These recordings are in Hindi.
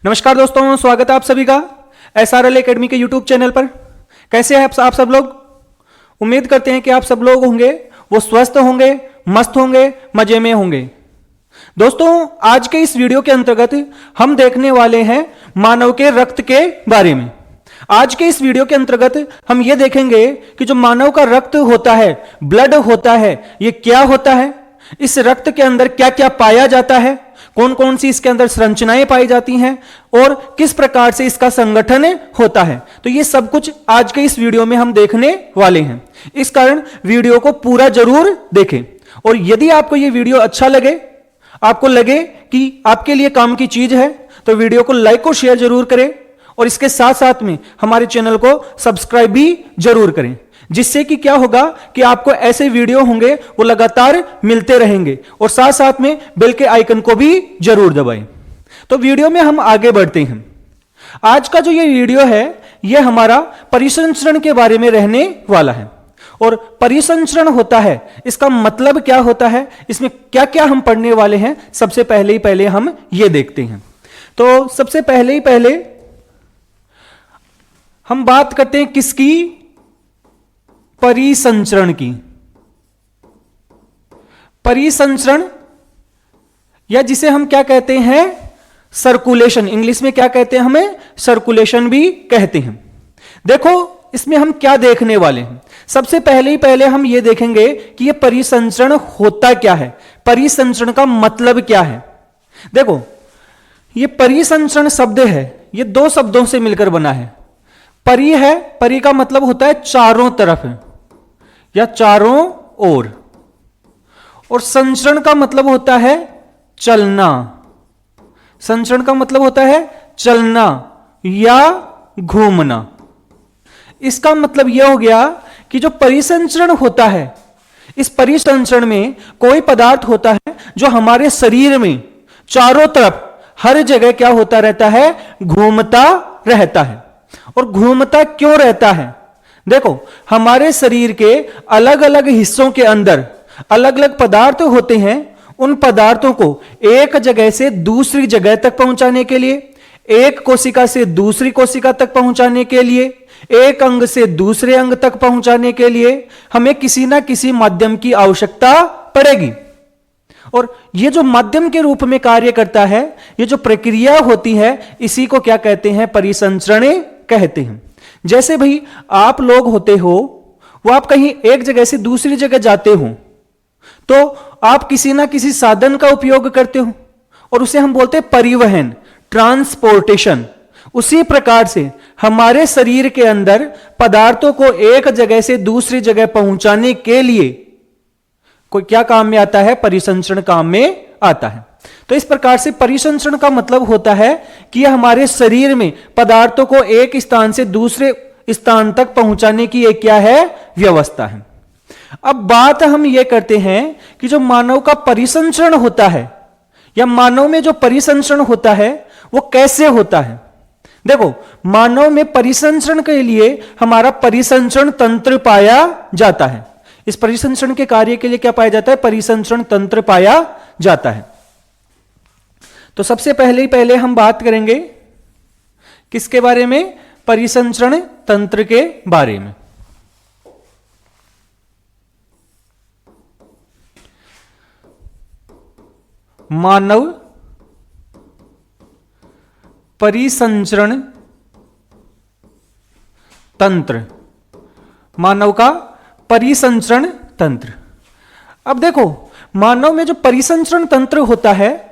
नमस्कार दोस्तों, स्वागत है आप सभी का SRL एकेडमी के यूट्यूब चैनल पर। कैसे हैं आप सब लोग? उम्मीद करते हैं कि आप सब लोग होंगे वो स्वस्थ होंगे, मस्त होंगे, मजे में होंगे। दोस्तों, आज के इस वीडियो के अंतर्गत हम देखने वाले हैं मानव के रक्त के बारे में। आज के इस वीडियो के अंतर्गत हम ये देखेंगे कि जो मानव का रक्त होता है, ब्लड होता है, ये क्या होता है, इस रक्त के अंदर क्या क्या पाया जाता है, कौन कौन सी इसके अंदर संरचनाएं पाई जाती हैं और किस प्रकार से इसका संगठन होता है। तो ये सब कुछ आज के इस वीडियो में हम देखने वाले हैं। इस कारण वीडियो को पूरा जरूर देखें और यदि आपको ये वीडियो अच्छा लगे, आपको लगे कि आपके लिए काम की चीज है, तो वीडियो को लाइक और शेयर जरूर करें और इसके साथ साथ में हमारे चैनल को सब्सक्राइब भी जरूर करें, जिससे कि क्या होगा कि आपको ऐसे वीडियो होंगे वो लगातार मिलते रहेंगे और साथ साथ में बेल के आइकन को भी जरूर दबाएं। तो वीडियो में हम आगे बढ़ते हैं। आज का जो ये वीडियो है ये हमारा परिसंचरण के बारे में रहने वाला है। और परिसंचरण होता है, इसका मतलब क्या होता है, इसमें क्या क्या हम पढ़ने वाले हैं, सबसे पहले हम ये देखते हैं। तो सबसे पहले हम बात करते हैं किसकी? परिसंचरण की। परिसंचरण या जिसे हम क्या कहते हैं, सर्कुलेशन। इंग्लिश में क्या कहते हैं, हमें सर्कुलेशन भी कहते हैं। देखो इसमें हम क्या देखने वाले हैं। सबसे पहले हम ये देखेंगे कि ये परिसंचरण होता क्या है, परिसंचरण का मतलब क्या है। देखो ये परिसंचरण शब्द है, ये दो शब्दों से मिलकर बना है। परि है, परि का मतलब होता है चारों तरफ या चारों ओर, और संचरण का मतलब होता है चलना। संचरण का मतलब होता है चलना या घूमना। इसका मतलब यह हो गया कि जो परिसंचरण होता है, इस परिसंचरण में कोई पदार्थ होता है जो हमारे शरीर में चारों तरफ हर जगह क्या होता रहता है, घूमता रहता है। और घूमता क्यों रहता है? देखो हमारे शरीर के अलग अलग हिस्सों के अंदर अलग अलग पदार्थ होते हैं। उन पदार्थों को एक जगह से दूसरी जगह तक पहुंचाने के लिए, एक कोशिका से दूसरी कोशिका तक पहुंचाने के लिए, एक अंग से दूसरे अंग तक पहुंचाने के लिए हमें किसी ना किसी माध्यम की आवश्यकता पड़ेगी। और यह जो माध्यम के रूप में कार्य करता है, यह जो प्रक्रिया होती है, इसी को क्या कहते हैं, परिसंचरण कहते हैं। जैसे भाई आप लोग होते हो, वो आप कहीं एक जगह से दूसरी जगह जाते हो तो आप किसी ना किसी साधन का उपयोग करते हो और उसे हम बोलते हैं परिवहन, ट्रांसपोर्टेशन। उसी प्रकार से हमारे शरीर के अंदर पदार्थों को एक जगह से दूसरी जगह पहुंचाने के लिए कोई क्या काम में आता है, परिसंचरण काम में आता है। तो इस प्रकार से परिसंचरण का मतलब होता है कि यह हमारे शरीर में पदार्थों को एक स्थान से दूसरे स्थान तक पहुंचाने की एक क्या है, व्यवस्था है। अब बात हम यह करते हैं कि जो मानव का परिसंचरण होता है या मानव में जो परिसंचरण होता है वो कैसे होता है। देखो मानव में परिसंचरण के लिए हमारा परिसंचरण तंत्र पाया जाता है। इस परिसंचरण के कार्य के लिए क्या पाया जाता है, परिसंचरण तंत्र पाया जाता है। तो सबसे पहले हम बात करेंगे किसके बारे में, परिसंचरण तंत्र के बारे में। मानव परिसंचरण तंत्र, मानव का परिसंचरण तंत्र। अब देखो मानव में जो परिसंचरण तंत्र होता है,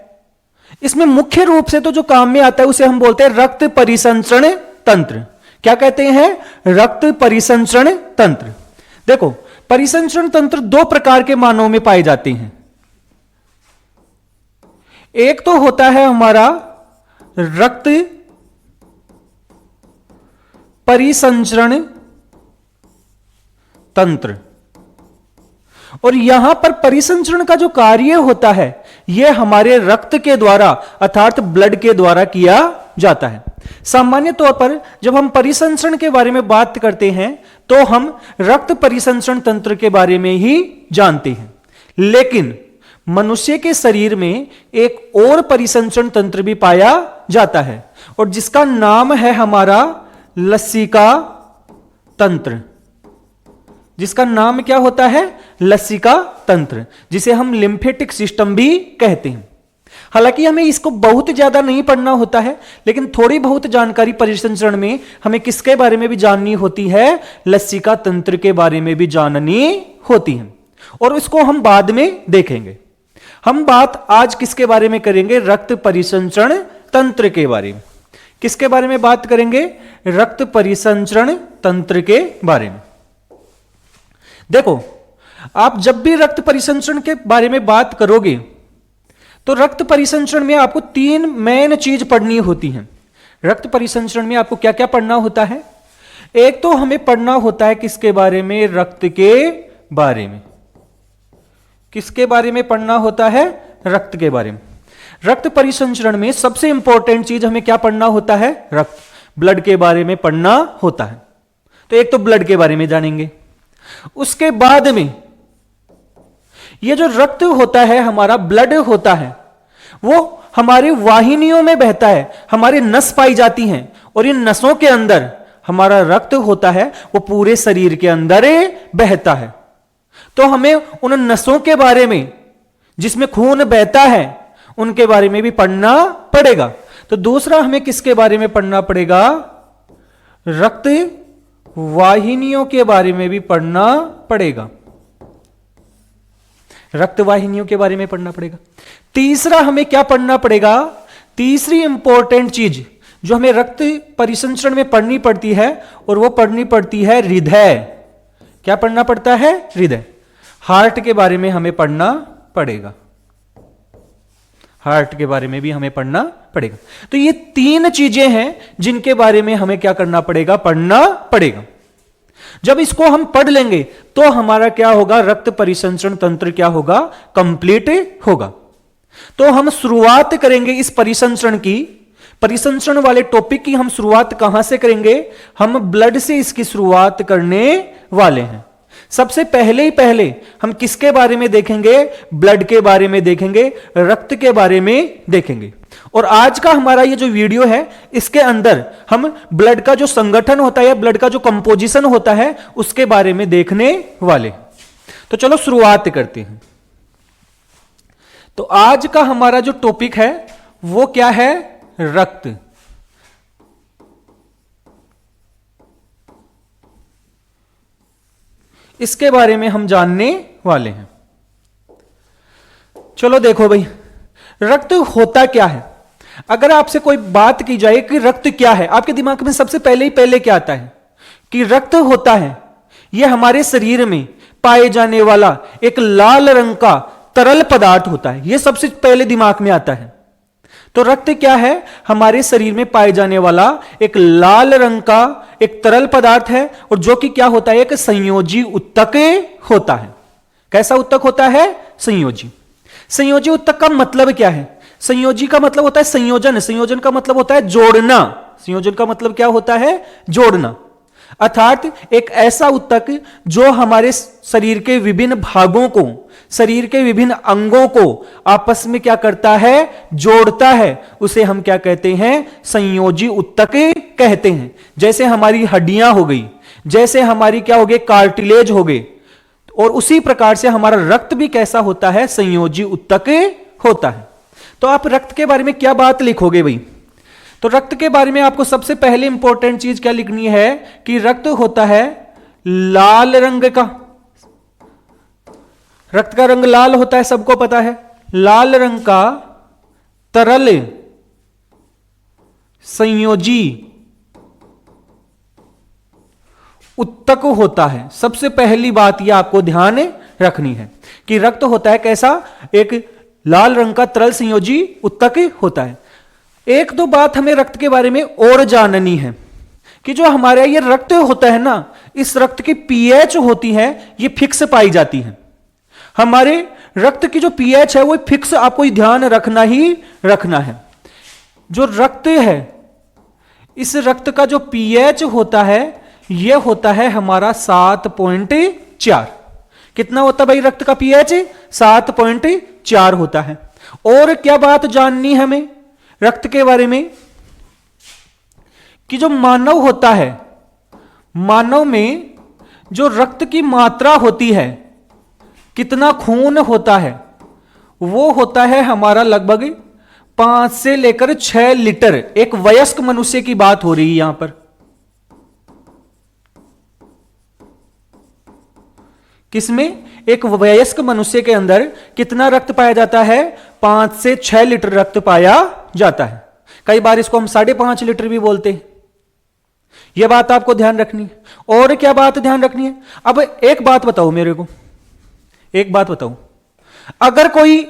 इसमें मुख्य रूप से तो जो काम में आता है उसे हम बोलते हैं रक्त परिसंचरण तंत्र। क्या कहते हैं, रक्त परिसंचरण तंत्र। देखो परिसंचरण तंत्र दो प्रकार के मानव में पाए जाते हैं। एक तो होता है हमारा रक्त परिसंचरण तंत्र, और यहां पर परिसंचरण का जो कार्य होता है यह हमारे रक्त के द्वारा अर्थात ब्लड के द्वारा किया जाता है। सामान्य तौर पर जब हम परिसंचरण के बारे में बात करते हैं तो हम रक्त परिसंचरण तंत्र के बारे में ही जानते हैं, लेकिन मनुष्य के शरीर में एक और परिसंचरण तंत्र भी पाया जाता है और जिसका नाम है हमारा लसिका तंत्र। जिसका नाम क्या होता है? लसिका तंत्र, जिसे हम लिम्फेटिक सिस्टम भी कहते हैं। हालांकि हमें इसको बहुत ज्यादा नहीं पढ़ना होता है, लेकिन थोड़ी बहुत जानकारी परिसंचरण में हमें किसके बारे में भी जाननी होती है? लसिका तंत्र के बारे में भी जाननी होती है, और इसको हम बाद में देखेंगे। हम बात आज किसके बारे में करेंगे? रक्त परिसंचरण तंत्र के बारे में। किसके बारे में बात करेंगे? रक्त परिसंचरण तंत्र के बारे में। देखो, आप जब भी रक्त परिसंचरण के बारे में बात करोगे तो रक्त परिसंचरण में आपको 3 मेन चीज पढ़नी होती हैं। रक्त परिसंचरण में आपको क्या क्या पढ़ना होता है? एक तो हमें पढ़ना होता है किसके बारे में? रक्त के बारे में। किसके बारे में पढ़ना होता है? रक्त के बारे में। रक्त परिसंचरण में सबसे इंपॉर्टेंट चीज हमें क्या पढ़ना होता है? रक्त, ब्लड के बारे में पढ़ना होता है। तो एक तो ब्लड के बारे में जानेंगे, उसके बाद में ये जो रक्त होता है, हमारा ब्लड होता है, वो हमारी वाहिनियों में बहता है, हमारी नस पाई जाती हैं, और इन नसों के अंदर हमारा रक्त होता है, वो पूरे शरीर के अंदर बहता है। तो हमें उन नसों के बारे में, जिसमें खून बहता है, उनके बारे में भी पढ़ना पड़ेगा। तो दूसरा हमें किसके बारे में पढ़ना पड़ेगा? रक्त वाहिनियों के बारे में भी पढ़ना पड़ेगा। रक्त वाहिनियों के बारे में पढ़ना पड़ेगा। तीसरा हमें क्या पढ़ना पड़ेगा? तीसरी इंपॉर्टेंट चीज जो हमें रक्त परिसंचरण में पढ़नी पड़ती है, और वो पढ़नी पड़ती है हृदय। क्या पढ़ना पड़ता है? हृदय। हार्ट के बारे में हमें पढ़ना पड़ेगा। हार्ट के बारे में भी हमें पढ़ना पड़ेगा। तो ये 3 चीजें हैं जिनके बारे में हमें क्या करना पड़ेगा? पढ़ना पड़ेगा। जब इसको हम पढ़ लेंगे तो हमारा क्या होगा? रक्त परिसंचरण तंत्र क्या होगा? कंप्लीट होगा। तो हम शुरुआत करेंगे इस परिसंचरण की, परिसंचरण वाले टॉपिक की हम शुरुआत कहां से करेंगे? हम ब्लड से इसकी शुरुआत करने वाले हैं। सबसे पहले हम किसके बारे में देखेंगे? ब्लड के बारे में देखेंगे, रक्त के बारे में देखेंगे। और आज का हमारा ये जो वीडियो है, इसके अंदर हम ब्लड का जो संगठन होता है, ब्लड का जो कंपोजिशन होता है, उसके बारे में देखने वाले। तो चलो शुरुआत करते हैं। तो आज का हमारा जो टॉपिक है वो क्या है? रक्त। इसके बारे में हम जानने वाले हैं। चलो देखो भाई, रक्त होता क्या है? अगर आपसे कोई बात की जाए कि रक्त क्या है, आपके दिमाग में सबसे पहले क्या आता है? कि रक्त होता है, यह हमारे शरीर में पाए जाने वाला एक लाल रंग का तरल पदार्थ होता है। यह सबसे पहले दिमाग में आता है। तो रक्त क्या है? हमारे शरीर में पाए जाने वाला एक लाल रंग का एक तरल पदार्थ है, और जो कि क्या होता है? एक संयोजी उत्तक होता है। कैसा उत्तक होता है? संयोजी। संयोजी उत्तक का मतलब क्या है? संयोजी का मतलब होता है संयोजन। संयोजन का मतलब होता है जोड़ना। संयोजन का मतलब क्या होता है? जोड़ना। अर्थात एक ऐसा उत्तक जो हमारे शरीर के विभिन्न भागों को, शरीर के विभिन्न अंगों को आपस में क्या करता है? जोड़ता है। उसे हम क्या कहते हैं? संयोजी उत्तक कहते हैं। जैसे हमारी हड्डियां हो गई, जैसे हमारी क्या हो गई? कार्टिलेज हो गए। और उसी प्रकार से हमारा रक्त भी कैसा होता है? संयोजी उत्तक होता है। तो आप रक्त के बारे में क्या बात लिखोगे भाई? तो रक्त के बारे में आपको सबसे पहले इंपॉर्टेंट चीज क्या लिखनी है? कि रक्त होता है लाल रंग का। रक्त का रंग लाल होता है, सबको पता है। लाल रंग का तरल संयोजी उत्तक होता है। सबसे पहली बात यह आपको ध्यान रखनी है कि रक्त होता है कैसा? एक लाल रंग का तरल संयोजी उत्तक होता है। एक दो बात हमें रक्त के बारे में और जाननी है कि जो हमारा ये रक्त होता है ना, इस रक्त की पीएच होती है, ये फिक्स पाई जाती है। हमारे रक्त की जो पीएच है वो फिक्स, आपको ध्यान रखना ही रखना है। जो रक्त है, इस रक्त का जो पीएच होता है, यह होता है हमारा 7.4। कितना होता है भाई रक्त का पीएच? 7.4 होता है। और क्या बात जाननी है हमें रक्त के बारे में? कि जो मानव होता है, मानव में जो रक्त की मात्रा होती है, कितना खून होता है, वो होता है हमारा लगभग 5 से लेकर 6 लीटर। एक वयस्क मनुष्य की बात हो रही है यहां पर। किसमें? एक वयस्क मनुष्य के अंदर कितना रक्त पाया जाता है? 5 से 6 लीटर रक्त पाया जाता है। कई बार इसको हम 5.5 लीटर भी बोलते हैं। यह बात आपको ध्यान रखनी है। और क्या बात ध्यान रखनी है? अब एक बात बताओ मेरे को, एक बात बताओ, अगर कोई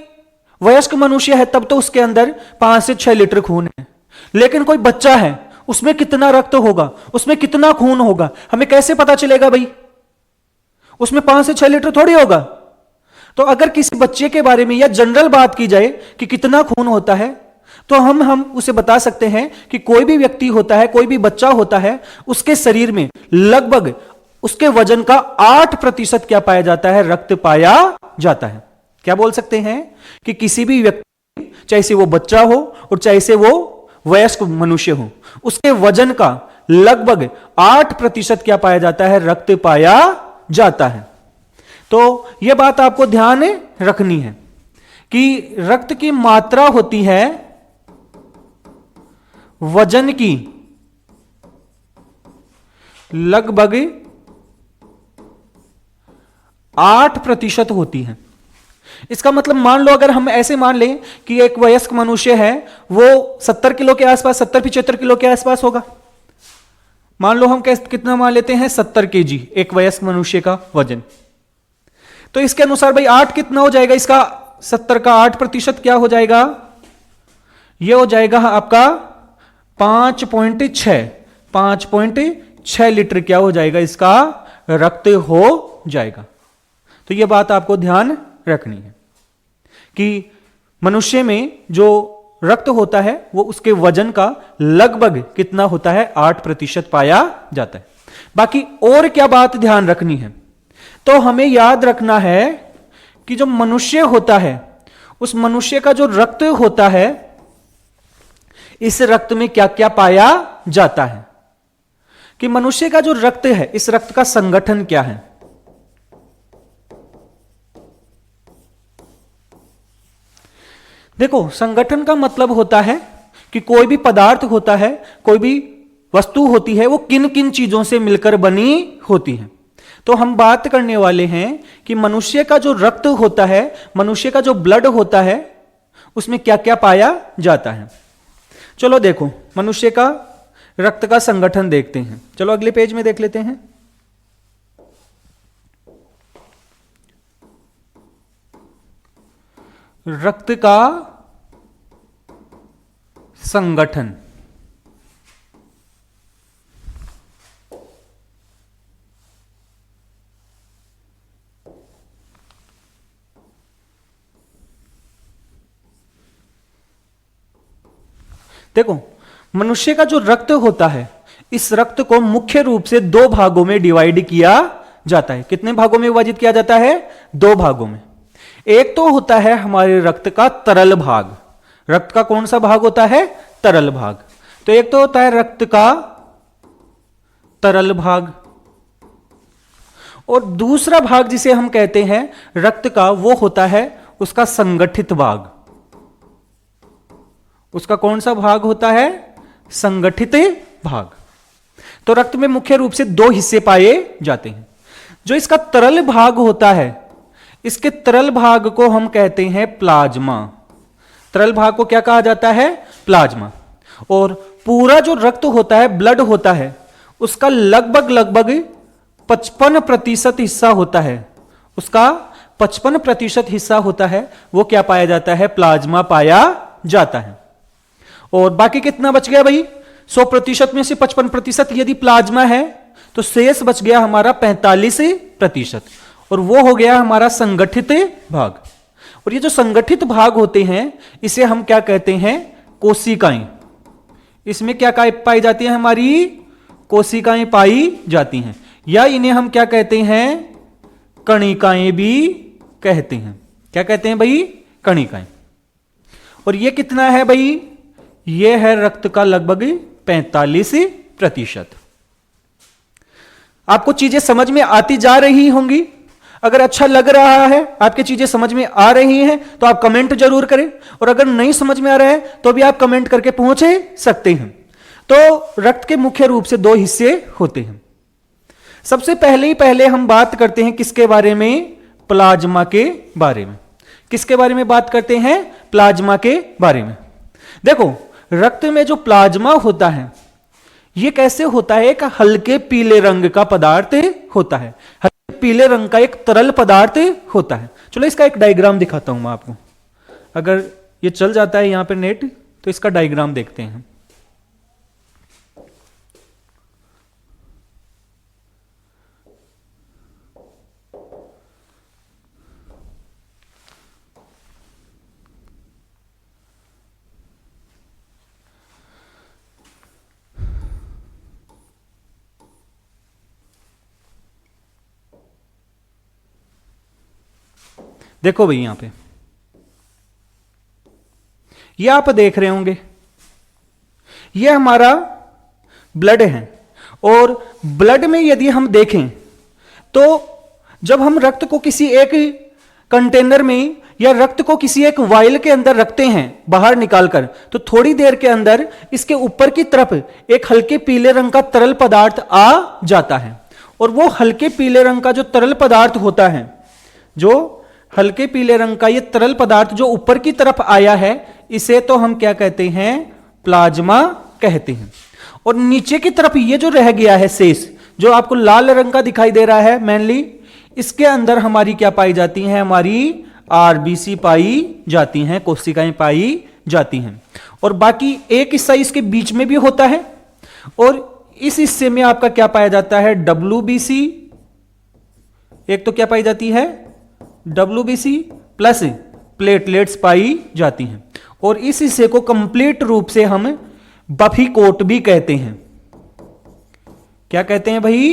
वयस्क मनुष्य है तब तो उसके अंदर 5 से 6 लीटर खून है, लेकिन कोई बच्चा है, उसमें कितना रक्त होगा, उसमें कितना खून होगा, हमें कैसे पता चलेगा भाई? उसमें 5 से 6 लीटर थोड़ी होगा। तो अगर किसी बच्चे के बारे में या जनरल बात की जाए कि कितना खून होता है, तो हम उसे बता सकते हैं कि कोई भी व्यक्ति होता है, कोई भी बच्चा होता है, उसके शरीर में लगभग उसके वजन का 8% क्या पाया जाता है? रक्त पाया जाता है। क्या बोल सकते हैं कि किसी भी व्यक्ति, चाहे से वो बच्चा हो और चाहे से वो वयस्क मनुष्य हो, उसके वजन का लगभग 8% क्या पाया जाता है? रक्त पाया जाता है। तो यह बात आपको ध्यान रखनी है कि रक्त की मात्रा होती है वजन की लगभग 8% होती है। इसका मतलब मान लो, अगर हम ऐसे मान लें कि एक वयस्क मनुष्य है, वो 70 किलो के आसपास, 70-75 किलो के आसपास होगा। मान लो हम कितना मान लेते हैं? 70 केजी एक वयस्क मनुष्य का वजन। तो इसके अनुसार भाई 8 कितना हो जाएगा? इसका 70 का 8% क्या हो जाएगा? यह हो जाएगा आपका 5.6 लीटर क्या हो जाएगा? इसका रक्त हो जाएगा। तो यह बात आपको ध्यान रखनी है कि मनुष्य में जो रक्त होता है वो उसके वजन का लगभग कितना होता है? 8% पाया जाता है। बाकी और क्या बात ध्यान रखनी है? तो हमें याद रखना है कि जो मनुष्य होता है, उस मनुष्य का जो रक्त होता है, इस रक्त में क्या क्या पाया जाता है? कि मनुष्य का जो रक्त है, इस रक्त का संगठन क्या है? देखो, संगठन का मतलब होता है कि कोई भी पदार्थ होता है, कोई भी वस्तु होती है, वो किन किन चीजों से मिलकर बनी होती है। तो हम बात करने वाले हैं कि मनुष्य का जो रक्त होता है, मनुष्य का जो ब्लड होता है, उसमें क्या क्या पाया जाता है। चलो देखो, मनुष्य का रक्त का संगठन देखते हैं। चलो अगले पेज में देख लेते हैं। रक्त का संगठन। देखो, मनुष्य का जो रक्त होता है, इस रक्त को मुख्य रूप से 2 भागों में डिवाइड किया जाता है। कितने भागों में विभाजित किया जाता है? 2 भागों में। एक तो होता है हमारे रक्त का तरल भाग। रक्त का कौन सा भाग होता है? तरल भाग। तो एक तो होता है रक्त का तरल भाग, और दूसरा भाग जिसे हम कहते हैं रक्त का, वो होता है उसका संगठित भाग। उसका कौन सा भाग होता है? संगठित भाग। तो रक्त में मुख्य रूप से 2 हिस्से पाए जाते हैं। जो इसका तरल भाग होता है, इसके तरल भाग को हम कहते हैं प्लाज्मा। तरल भाग को क्या कहा जाता है? प्लाज्मा। और पूरा जो रक्त होता है, ब्लड होता है, उसका लगभग 55% हिस्सा होता है। उसका 55% हिस्सा होता है, वो क्या पाया जाता है? प्लाज्मा पाया जाता है। और बाकी कितना बच गया भाई? 100% में से 55% यदि प्लाज्मा है, तो शेष बच गया हमारा 45%, और वो हो गया हमारा संगठित भाग। और ये जो संगठित भाग होते हैं, इसे हम क्या कहते हैं? कोशिकाएं। इसमें क्या पाई जाती है? हमारी कोशिकाएं पाई जाती हैं, या इन्हें हम क्या कहते हैं? कणिकाएं भी कहते हैं। क्या कहते हैं भाई? कणिकाएं। और ये कितना है भाई? ये है रक्त का लगभग 45%। प्रतिशत। आपको चीजें समझ में आती जा रही होंगी। अगर अच्छा लग रहा है, आपकी चीजें समझ में आ रही हैं, तो आप कमेंट जरूर करें, और अगर नहीं समझ में आ रहा है तो भी आप कमेंट करके पूछे सकते हैं। तो रक्त के मुख्य रूप से दो हिस्से होते हैं। सबसे पहले हम बात करते हैं किसके बारे में? प्लाज्मा के बारे में। किसके बारे में बात करते हैं? प्लाज्मा के बारे में। देखो, रक्त में जो प्लाज्मा होता है यह कैसे होता है? एक हल्के पीले रंग का पदार्थ होता है। हल्के पीले रंग का एक तरल पदार्थ होता है। चलो इसका एक डायग्राम दिखाता हूं मैं आपको। अगर ये चल जाता है यहां पे नेट, तो इसका डायग्राम देखते हैं। देखो भाई, यहां पे ये आप देख रहे होंगे, ये हमारा ब्लड है। और ब्लड में यदि हम देखें तो जब हम रक्त को किसी एक कंटेनर में या रक्त को किसी एक वायल के अंदर रखते हैं बाहर निकालकर, तो थोड़ी देर के अंदर इसके ऊपर की तरफ एक हल्के पीले रंग का तरल पदार्थ आ जाता है। और वो हल्के पीले रंग का जो तरल पदार्थ होता है, जो हल्के पीले रंग का ये तरल पदार्थ जो ऊपर की तरफ आया है, इसे तो हम क्या कहते हैं? प्लाज्मा कहते हैं। और नीचे की तरफ ये जो रह गया है शेष, जो आपको लाल रंग का दिखाई दे रहा है मेनली, इसके अंदर हमारी क्या पाई जाती हैं? हमारी आरबीसी पाई जाती हैं, कोशिकाएं पाई जाती हैं। और बाकी एक हिस्सा इसके बीच में भी होता है, और इस हिस्से में आपका क्या पाया जाता है? डब्ल्यूबीसी। एक तो क्या पाई जाती है? WBC प्लस प्लेटलेट्स पाई जाती हैं। और इस हिस्से को कंप्लीट रूप से हम बफी कोट भी कहते हैं। क्या कहते हैं भाई?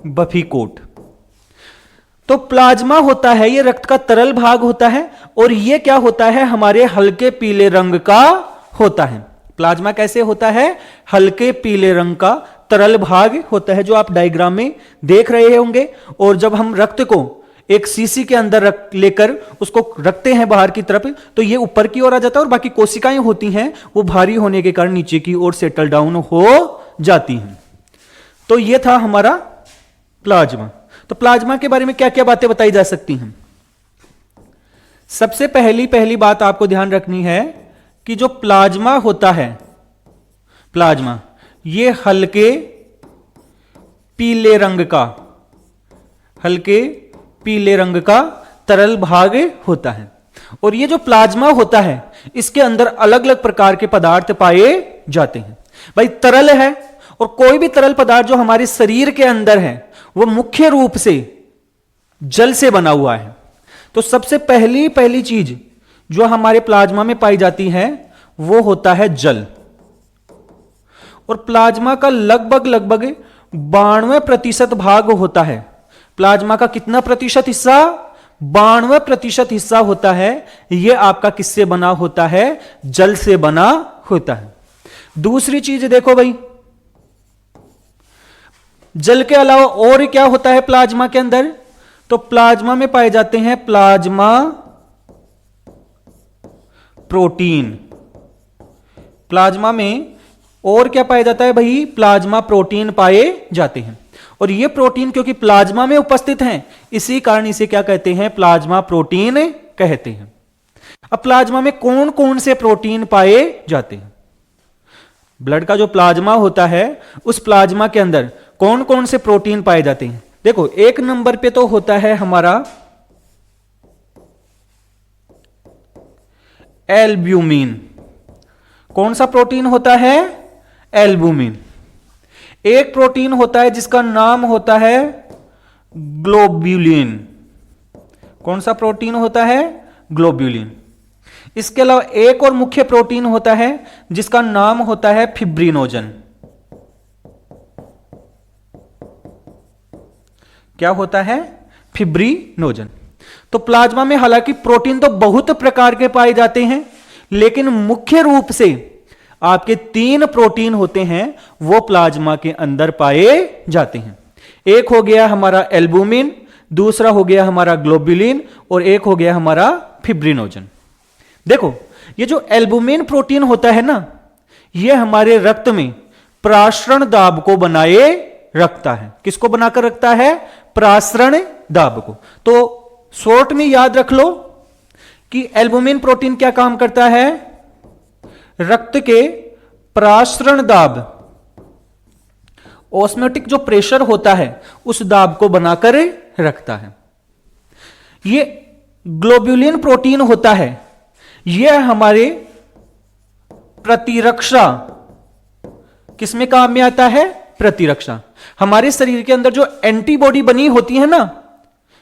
Buffy coat. तो प्लाज्मा होता है, ये रक्त का तरल भाग होता है, और ये क्या होता है? हमारे हल्के पीले रंग का होता है। प्लाज्मा कैसे होता है? हल्के पीले रंग का तरल भाग होता है, जो आप डायग्राम में देख रहे होंगे। और जब हम रक्त को एक सीसी के अंदर लेकर उसको रखते हैं बाहर की तरफ, तो ये ऊपर की ओर आ जाता है, और बाकी कोशिकाएं होती हैं वो भारी होने के कारण नीचे की ओर सेटल डाउन हो जाती हैं। तो ये था हमारा प्लाज्मा। तो प्लाज्मा के बारे में क्या क्या बातें बताई जा सकती हैं? सबसे पहली बात आपको ध्यान रखनी है कि जो प्लाज्मा होता है, प्लाज्मा ये हल्के पीले रंग का, हल्के पीले रंग का तरल भाग होता है। और ये जो प्लाज्मा होता है, इसके अंदर अलग अलग प्रकार के पदार्थ पाए जाते हैं। भाई तरल है, और कोई भी तरल पदार्थ जो हमारे शरीर के अंदर है वो मुख्य रूप से जल से बना हुआ है। तो सबसे पहली चीज जो हमारे प्लाज्मा में पाई जाती है वो होता है जल। और प्लाज्मा का लगभग 92% भाग होता है। प्लाज्मा का कितना प्रतिशत हिस्सा? 92% हिस्सा होता है। यह आपका किससे बना होता है? जल से बना होता है। दूसरी चीज देखो भाई, जल के अलावा और क्या होता है प्लाज्मा के अंदर? तो प्लाज्मा में पाए जाते हैं प्लाज्मा प्रोटीन। प्लाज्मा में और क्या पाया जाता है भाई? प्लाज्मा प्रोटीन पाए जाते हैं। और ये प्रोटीन क्योंकि प्लाज्मा में उपस्थित हैं, इसी कारण इसे क्या कहते हैं? प्लाज्मा प्रोटीन कहते हैं। अब प्लाज्मा में कौन कौन से प्रोटीन पाए जाते हैं? ब्लड का जो प्लाज्मा होता है, उस प्लाज्मा के अंदर कौन कौन से प्रोटीन पाए जाते हैं? देखो, एक नंबर पे तो होता है हमारा एल्ब्यूमिन। कौन सा प्रोटीन होता है? एल्ब्यूमिन। एक प्रोटीन होता है जिसका नाम होता है ग्लोब्यूलिन। कौन सा प्रोटीन होता है? ग्लोब्यूलिन। इसके अलावा एक और मुख्य प्रोटीन होता है जिसका नाम होता है फिब्रिनोजन। क्या होता है? फिब्रिनोजन। तो प्लाज्मा में हालांकि प्रोटीन तो बहुत प्रकार के पाए जाते हैं, लेकिन मुख्य रूप से आपके 3 प्रोटीन होते हैं वो प्लाज्मा के अंदर पाए जाते हैं। एक हो गया हमारा एल्बुमिन, दूसरा हो गया हमारा ग्लोबुलिन और एक हो गया हमारा फिब्रिनोजन। देखो ये जो एल्बुमिन प्रोटीन होता है ना, ये हमारे रक्त में प्रासरण दाब को बनाए रखता है। किसको बनाकर रखता है? प्रासरण दाब को। तो शॉर्ट में याद रख लो कि एल्बुमिन प्रोटीन क्या काम करता है? रक्त के प्रासरण दाब, ऑस्मोटिक जो प्रेशर होता है उस दाब को बनाकर रखता है। ये ग्लोबुलिन प्रोटीन होता है, यह हमारे प्रतिरक्षा, किसमें काम में आता है? प्रतिरक्षा। हमारे शरीर के अंदर जो एंटीबॉडी बनी होती है ना,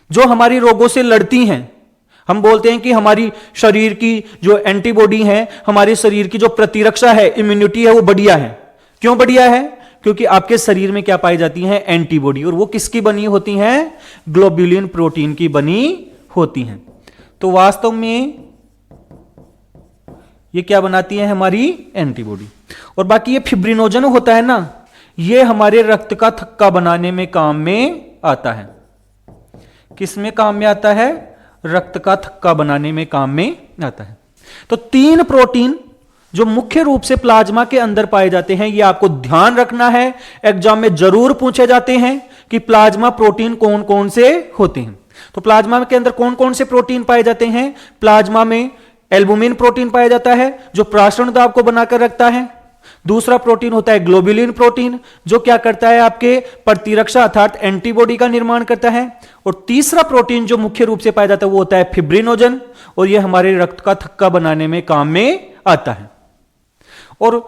जो हमारी रोगों से लड़ती हैं, हम बोलते हैं कि हमारी शरीर की जो एंटीबॉडी है, हमारे शरीर की जो प्रतिरक्षा है, इम्यूनिटी है, वो बढ़िया है। क्यों बढ़िया है? क्योंकि आपके शरीर में क्या पाई जाती है? एंटीबॉडी। और वो किसकी बनी होती हैं? ग्लोबुलिन प्रोटीन की बनी होती हैं। तो वास्तव में ये क्या बनाती है? हमारी एंटीबॉडी। और बाकी ये फिब्रिनोजन होता है ना, ये हमारे रक्त का थक्का बनाने में काम में आता है। किस में काम में आता है? रक्त का थक्का बनाने में काम में आता है। तो 3 प्रोटीन जो मुख्य रूप से प्लाज्मा के अंदर पाए जाते हैं, ये आपको ध्यान रखना है, एग्जाम में जरूर पूछे जाते हैं कि प्लाज्मा प्रोटीन कौन कौन से होते हैं। तो प्लाज्मा के अंदर कौन कौन से प्रोटीन पाए जाते हैं? प्लाज्मा में एल्बुमिन प्रोटीन पाया जाता है जो प्रासरण दाब को बनाकर रखता है। दूसरा प्रोटीन होता है ग्लोबुलिन प्रोटीन, जो क्या करता है? आपके प्रतिरक्षा अर्थात एंटीबॉडी का निर्माण करता है। और तीसरा प्रोटीन जो मुख्य रूप से पाया जाता है वो होता है फिब्रिनोजन, और यह हमारे रक्त का थक्का बनाने में काम में आता है। और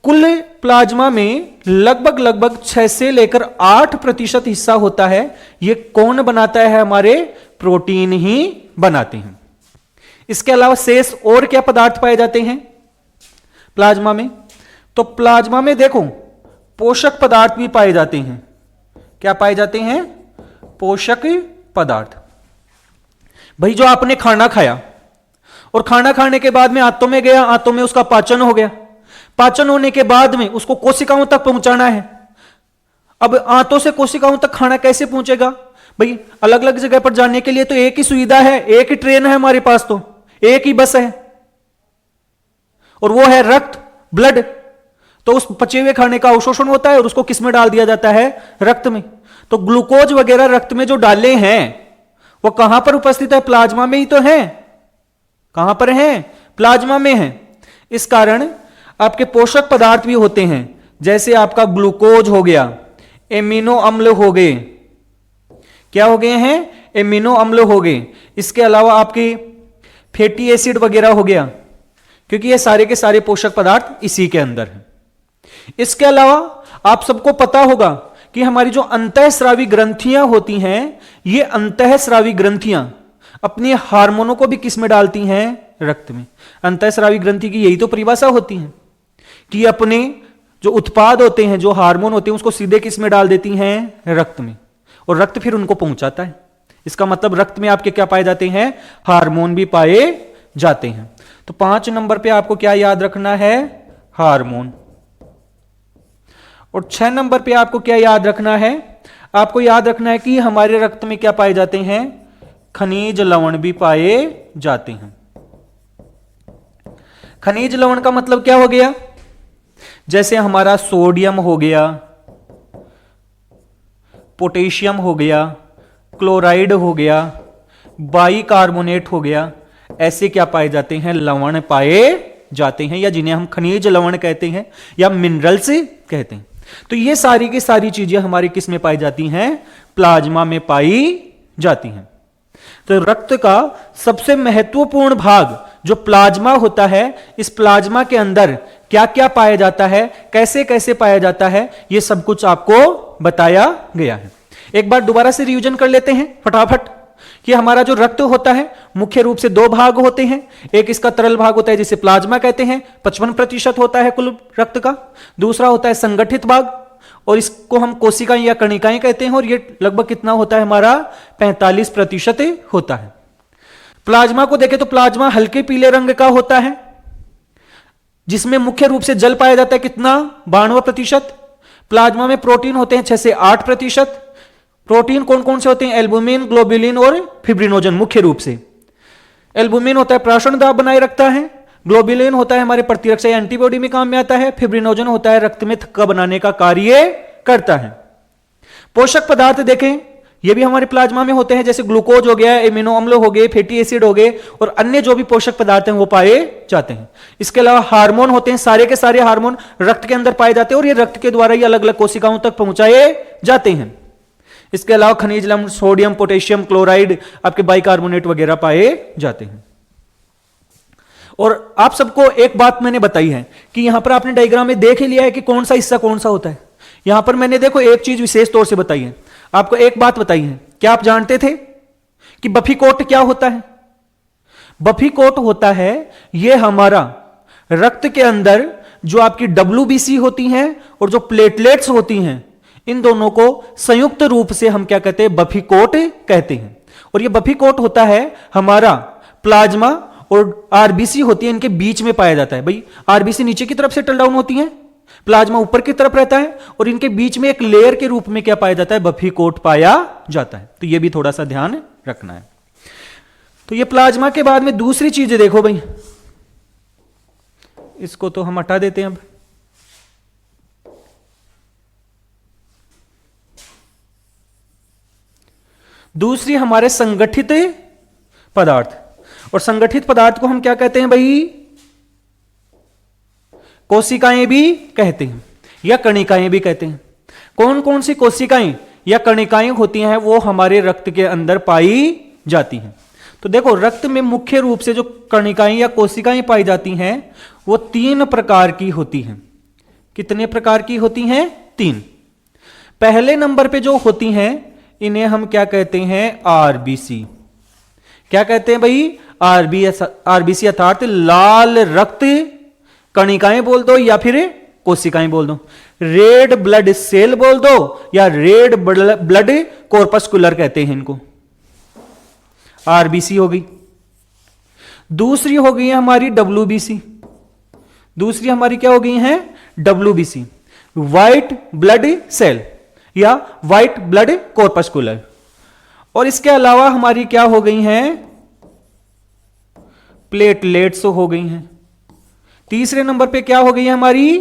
कुल प्लाज्मा में लगभग 6 से लेकर 8% हिस्सा होता है, यह कौन बनाता है? हमारे प्रोटीन ही बनाते हैं। इसके अलावा शेष और क्या पदार्थ पाए जाते हैं प्लाज्मा में? तो प्लाज्मा में देखो पोषक पदार्थ भी पाए जाते हैं। क्या पाए जाते हैं? पोषक पदार्थ। भाई जो आपने खाना खाया और खाना खाने के बाद में आंतों में गया, आंतों में उसका पाचन हो गया, पाचन होने के बाद में उसको कोशिकाओं तक पहुंचाना है। अब आंतों से कोशिकाओं तक खाना कैसे पहुंचेगा? भाई अलग अलग जगह पर जाने के लिए तो एक ही सुविधा है, एक ही ट्रेन है हमारे पास, तो एक ही बस है, और वो है रक्त, ब्लड। तो उस पचे हुए खाने का अवशोषण होता है और उसको किस में डाल दिया जाता है? रक्त में। तो ग्लूकोज वगैरह रक्त में जो डाले हैं वो कहां पर उपस्थित है? प्लाज्मा में ही तो है। कहां पर है? प्लाज्मा में है। इस कारण आपके पोषक पदार्थ भी होते हैं, जैसे आपका ग्लूकोज हो गया, एमिनो अम्ल हो गए। क्या हो गए हैं? एमिनो अम्ल हो गए। इसके अलावा आपके फैटी एसिड वगैरह हो गया, क्योंकि ये सारे के सारे पोषक पदार्थ इसी के अंदर हैं। इसके अलावा आप सबको पता होगा कि हमारी जो अंतःस्रावी ग्रंथियां होती हैं, ये अंतःस्रावी ग्रंथियां अपने हार्मोनों को भी किस में डालती हैं? रक्त में। अंतःस्रावी ग्रंथि की यही तो परिभाषा होती है कि अपने जो उत्पाद होते हैं, जो हार्मोन होते हैं, उसको सीधे किस में डाल देती हैं? रक्त में, और रक्त फिर उनको पहुंचाता है। इसका मतलब रक्त में आपके क्या पाए जाते हैं? हार्मोन भी पाए जाते हैं। तो 5 नंबर पे आपको क्या याद रखना है? हार्मोन। और 6 नंबर पे आपको क्या याद रखना है? आपको याद रखना है कि हमारे रक्त में क्या पाए जाते हैं? खनिज लवण भी पाए जाते हैं। खनिज लवण का मतलब क्या हो गया? जैसे हमारा सोडियम हो गया, पोटेशियम हो गया, क्लोराइड हो गया, बाइकार्बोनेट हो गया, ऐसे क्या पाए जाते हैं? लवण पाए जाते हैं, या जिन्हें हम खनिज लवण कहते हैं या मिनरल्स कहते हैं। तो ये सारी की सारी चीजें हमारी किस में पाई जाती हैं? प्लाज्मा में पाई जाती हैं। तो रक्त का सबसे महत्वपूर्ण भाग जो प्लाज्मा होता है, इस प्लाज्मा के अंदर क्या क्या पाया जाता है, कैसे कैसे पाया जाता है, यह सब कुछ आपको बताया गया है। एक बार दोबारा से रिवीजन कर लेते हैं फटाफट कि हमारा जो रक्त होता है मुख्य रूप से 2 भाग होते हैं। एक इसका तरल भाग होता है जिसे प्लाज्मा कहते हैं, 55% होता है कुल रक्त का। दूसरा होता है संगठित भाग, और इसको हम कोशिकाएं या कणिकाएं कहते हैं, और ये लगभग कितना होता है? हमारा 45% होता है। प्लाज्मा को देखें तो प्लाज्मा हल्के पीले रंग का होता है, जिसमें मुख्य रूप से जल पाया जाता है कितना, 92%। प्लाज्मा में प्रोटीन होते हैं 6 से 8%। प्रोटीन कौन कौन से होते हैं, एल्बुमिन, ग्लोबुलिन और फिब्रिनोजन। मुख्य रूप से एल्बुमिन होता है प्राशन दाब बनाए रखता है, ग्लोबुलिन होता है हमारे प्रतिरक्षा या एंटीबॉडी में काम में आता है, फिब्रिनोजन होता है रक्त में थक्का बनाने का कार्य करता है। पोषक पदार्थ देखें, ये भी हमारे प्लाज्मा में होते हैं, जैसे ग्लूकोज हो गया, एमिनो अम्ल हो गए, फैटी एसिड हो गए और अन्य जो भी पोषक पदार्थ हैं वो पाए जाते हैं। इसके अलावा हार्मोन होते हैं, सारे के सारे हार्मोन रक्त के अंदर पाए जाते हैं और ये रक्त के द्वारा ही अलग अलग कोशिकाओं तक पहुंचाए जाते हैं। इसके अलावा खनिज लवण, सोडियम, पोटेशियम, क्लोराइड, आपके बाइकार्बोनेट वगैरह पाए जाते हैं। और आप सबको एक बात मैंने बताई है कि यहां पर आपने डायग्राम में देख ही लिया है कि कौन सा हिस्सा कौन सा होता है। यहां पर मैंने देखो एक चीज विशेष तौर से बताई है, आपको एक बात बताई है। क्या आप जानते थे कि बफी कोट क्या होता है? बफी कोट होता है यह हमारा रक्त के अंदर जो आपकी WBC होती हैं और जो प्लेटलेट्स होती हैं, इन दोनों को संयुक्त रूप से हम क्या कहते हैं, बफी कोट कहते हैं। और यह बफी कोट होता है हमारा प्लाज्मा और आरबीसी होती है, इनके बीच में पाया जाता है। भाई आरबीसी नीचे की तरफ सेटल डाउन होती है, प्लाज्मा ऊपर की तरफ रहता है और इनके बीच में एक लेयर के रूप में क्या पाया जाता है, बफी कोट पाया जाता है। तो यह भी थोड़ा सा ध्यान रखना है। तो ये प्लाज्मा के बाद में दूसरी चीज देखो भाई, इसको तो हम हटा देते हैं अब। दूसरी हमारे संगठित पदार्थ, और संगठित पदार्थ को हम क्या कहते हैं भाई, कोशिकाएं भी कहते हैं या कणिकाएं भी कहते हैं। कौन कौन सी कोशिकाएं या कणिकाएं होती हैं वो हमारे रक्त के अंदर पाई जाती हैं। तो देखो रक्त में मुख्य रूप से जो कणिकाएं या कोशिकाएं पाई जाती हैं वो 3 प्रकार की होती हैं। कितने प्रकार की होती हैं? 3। पहले नंबर पे जो होती हैं इन्हें हम क्या कहते हैं, आरबीसी। क्या कहते हैं भाई, आरबीसी अर्थात लाल रक्त कणिकाएं बोल दो या फिर कोशिकाएं बोल दो, रेड ब्लड सेल बोल दो या रेड ब्लड कॉर्पस्कुलर कहते हैं इनको। आरबीसी हो गई। दूसरी हो गई है हमारी डब्ल्यूबीसी। दूसरी हमारी क्या हो गई है, डब्ल्यूबीसी, व्हाइट ब्लड सेल या व्हाइट ब्लड कॉर्पस्कुलर। और इसके अलावा हमारी क्या हो गई हैं, प्लेटलेट्स हो गई हैं। तीसरे नंबर पे क्या हो गई है हमारी,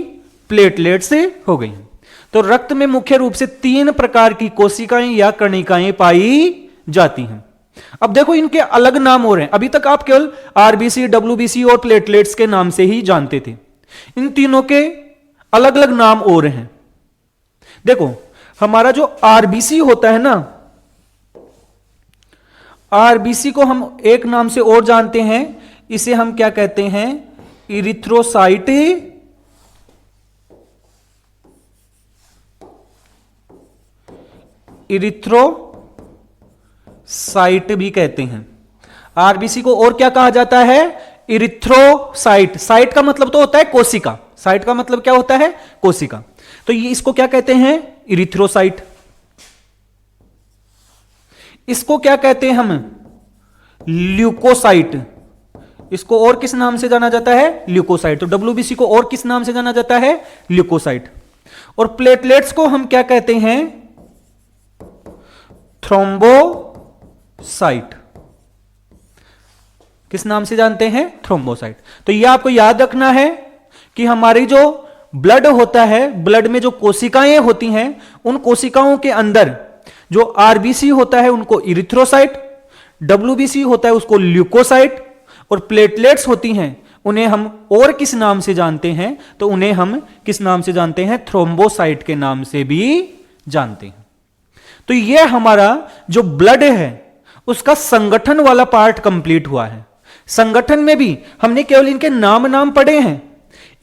प्लेटलेट्स हो गई हैं। तो रक्त में मुख्य रूप से 3 प्रकार की कोशिकाएं या कणिकाएं पाई जाती हैं। अब देखो इनके अलग नाम हो रहे हैं। अभी तक आप केवल आरबीसी, डब्ल्यूबीसी और प्लेटलेट्स के नाम से ही जानते थे। इन तीनों के अलग अलग नाम हो रहे हैं। देखो हमारा जो आरबीसी होता है ना, आरबीसी को हम एक नाम से और जानते हैं, इसे हम क्या कहते हैं, इरिथ्रोसाइट। इरिथ्रोसाइट भी कहते हैं। आरबीसी को और क्या कहा जाता है, इरिथ्रोसाइट। साइट का मतलब तो होता है कोशिका, साइट का मतलब क्या होता है, कोशिका। तो ये इसको क्या कहते हैं, इरिथ्रोसाइट। इसको क्या कहते हैं हम, ल्यूकोसाइट। इसको और किस नाम से जाना जाता है, ल्यूकोसाइट। तो डब्ल्यूबीसी को और किस नाम से जाना जाता है, ल्यूकोसाइट। और प्लेटलेट्स को हम क्या कहते हैं, थ्रोम्बोसाइट। किस नाम से जानते हैं, थ्रोम्बोसाइट। तो यह आपको याद रखना है कि हमारी जो ब्लड होता है, ब्लड में जो कोशिकाएं होती हैं, उन कोशिकाओं के अंदर जो आरबीसी होता है उनको इरिथ्रोसाइट, डब्ल्यूबीसी होता है उसको ल्यूकोसाइट, और प्लेटलेट्स होती हैं उन्हें हम और किस नाम से जानते हैं, तो उन्हें हम किस नाम से जानते हैं, थ्रोम्बोसाइट के नाम से भी जानते हैं। तो यह हमारा जो ब्लड है उसका संगठन वाला पार्ट कंप्लीट हुआ है। संगठन में भी हमने केवल इनके नाम पढ़े हैं,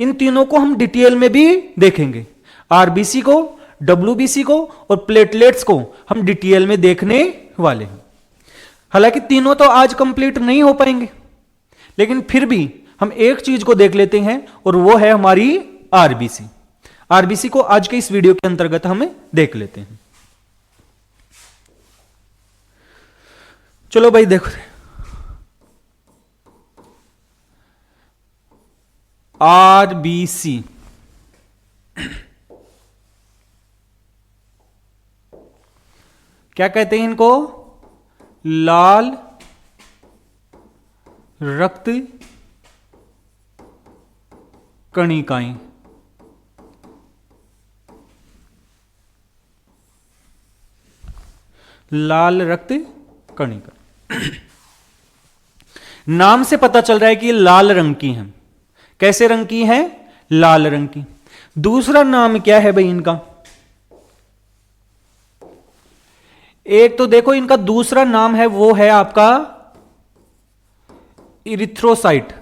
इन तीनों को हम डिटेल में भी देखेंगे। आरबीसी को, डब्ल्यूबीसी को और प्लेटलेट्स को हम डिटेल में देखने वाले हैं। हालांकि तीनों तो आज कंप्लीट नहीं हो पाएंगे, लेकिन फिर भी हम एक चीज को देख लेते हैं और वो है हमारी आरबीसी। आरबीसी को आज के इस वीडियो के अंतर्गत हम देख लेते हैं। चलो भाई देखो, आरबीसी। क्या कहते हैं इनको? लाल रक्त कणिकाएं। लाल रक्त कणिका। नाम से पता चल रहा है कि ये लाल रंग की हैं। कैसे रंग की हैं? लाल रंग की। दूसरा नाम क्या है भाई इनका? एक तो देखो इनका दूसरा नाम है, वो है आपका इरिथ्रोसाइट।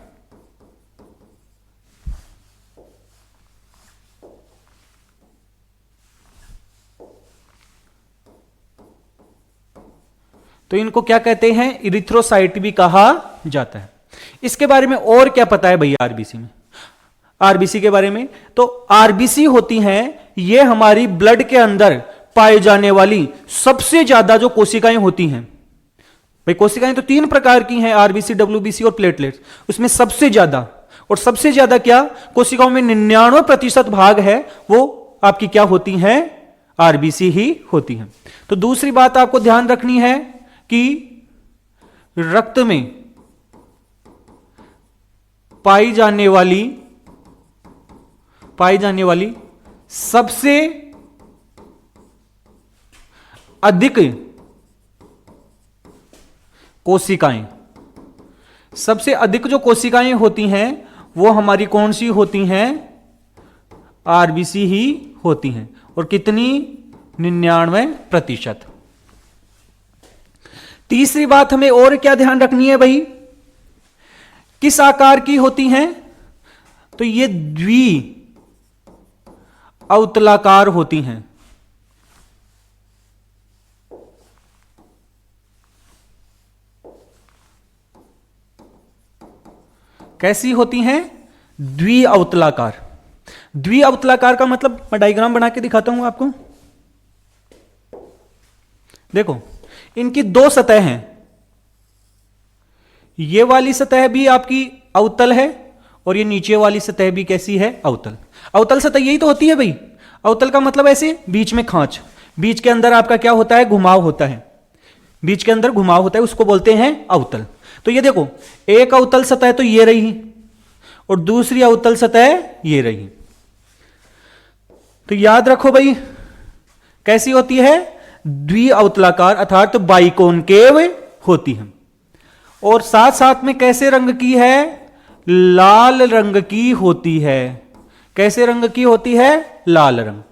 तो इनको क्या कहते हैं? इरिथ्रोसाइट भी कहा जाता है। इसके बारे में और क्या पता है भैया आरबीसी में? आरबीसी के बारे में तो आरबीसी होती हैं, ये हमारी ब्लड के अंदर पाए जाने वाली सबसे ज्यादा जो कोशिकाएं होती हैं। भाई कोशिकाएं तो तीन प्रकार की हैं, आरबीसी, डब्ल्यूबीसी और प्लेटलेट्स। उसमें सबसे ज्यादा, और सबसे ज्यादा क्या, कोशिकाओं में 99% भाग है वो आपकी क्या होती हैं? आरबीसी ही होती हैं। तो दूसरी बात आपको ध्यान रखनी है कि रक्त में पाई जाने वाली सबसे अधिक कोशिकाएं, सबसे अधिक जो कोशिकाएं होती हैं वो हमारी कौन सी होती हैं? आरबीसी ही होती हैं। और कितनी? 99%। तीसरी बात हमें और क्या ध्यान रखनी है भाई? किस आकार की होती हैं? तो ये द्वि अवतलाकार होती हैं। कैसी होती हैं? द्विअवतलाकार। द्विअवतलाकार का मतलब मैं डायग्राम बना के दिखाता हूं आपको। देखो इनकी दो सतह हैं। ये वाली सतह भी आपकी अवतल है और ये नीचे वाली सतह भी कैसी है? अवतल। अवतल सतह यही तो होती है भाई। अवतल का मतलब ऐसे बीच में खांच, बीच के अंदर आपका क्या होता है? घुमाव होता है। बीच के अंदर घुमाव होता है, उसको बोलते हैं अवतल। तो ये देखो एक अवतल सतह तो ये रही और दूसरी अवतल सतह ये रही। तो याद रखो भाई कैसी होती है? द्विअवतलाकार अर्थात बाइकोनकेव होती है। और साथ साथ में कैसे रंग की है? लाल रंग की होती है। कैसे रंग की होती है? लाल रंग।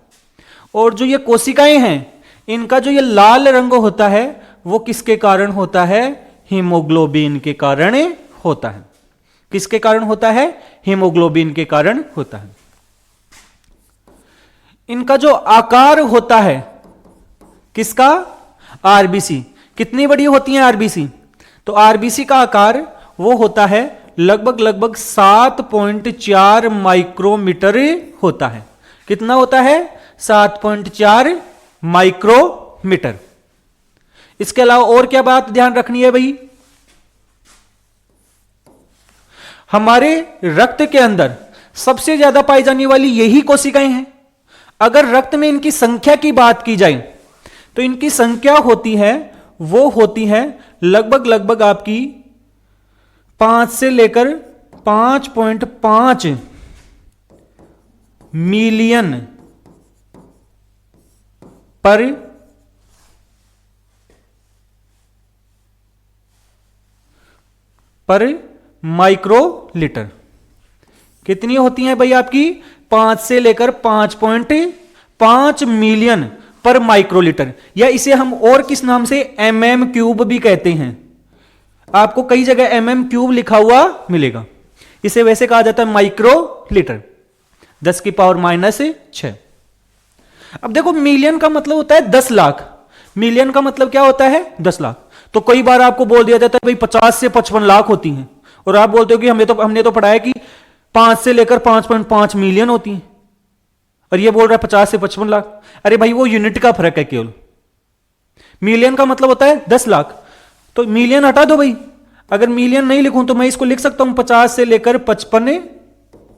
और जो ये कोशिकाएं हैं इनका जो ये लाल रंग होता है वो किसके कारण होता है? हीमोग्लोबिन के कारण होता है। किसके कारण होता है? हीमोग्लोबिन के कारण होता है। इनका जो आकार होता है किसका? आरबीसी। कितनी बड़ी होती है आरबीसी? तो आरबीसी का आकार वो होता है लगभग 7.4 माइक्रोमीटर होता है। कितना होता है? 7.4 माइक्रोमीटर। इसके अलावा और क्या बात ध्यान रखनी है भाई? हमारे रक्त के अंदर सबसे ज्यादा पाई जाने वाली यही कोशिकाएं हैं। अगर रक्त में इनकी संख्या की बात की जाए तो इनकी संख्या होती है वो होती है लगभग आपकी 5 से लेकर 5.5 मिलियन पर माइक्रोलीटर। कितनी होती हैं भाई आपकी? 5 से लेकर 5.5 मिलियन पर माइक्रोलीटर। या इसे हम और किस नाम से? एमएम क्यूब भी कहते हैं। आपको कई जगह एमएम क्यूब लिखा हुआ मिलेगा। इसे वैसे कहा जाता है माइक्रोलीटर, 10 की पावर -6। अब देखो मिलियन का मतलब होता है 10 लाख। मिलियन का मतलब क्या होता है? 10 लाख। तो कई बार आपको बोल दिया जाता है भाई 50 से 55 लाख होती हैं, और आप बोलते हो कि हमने तो पढ़ा है कि 5 से लेकर 5.5 मिलियन होती हैं, और ये बोल रहा है 50 से 55 लाख। अरे भाई वो यूनिट का फर्क है केवल। मिलियन का मतलब होता है 10 लाख। तो मिलियन हटा दो भाई। अगर मिलियन नहीं लिखूं तो मैं इसको लिख सकता हूं 50 से लेकर 55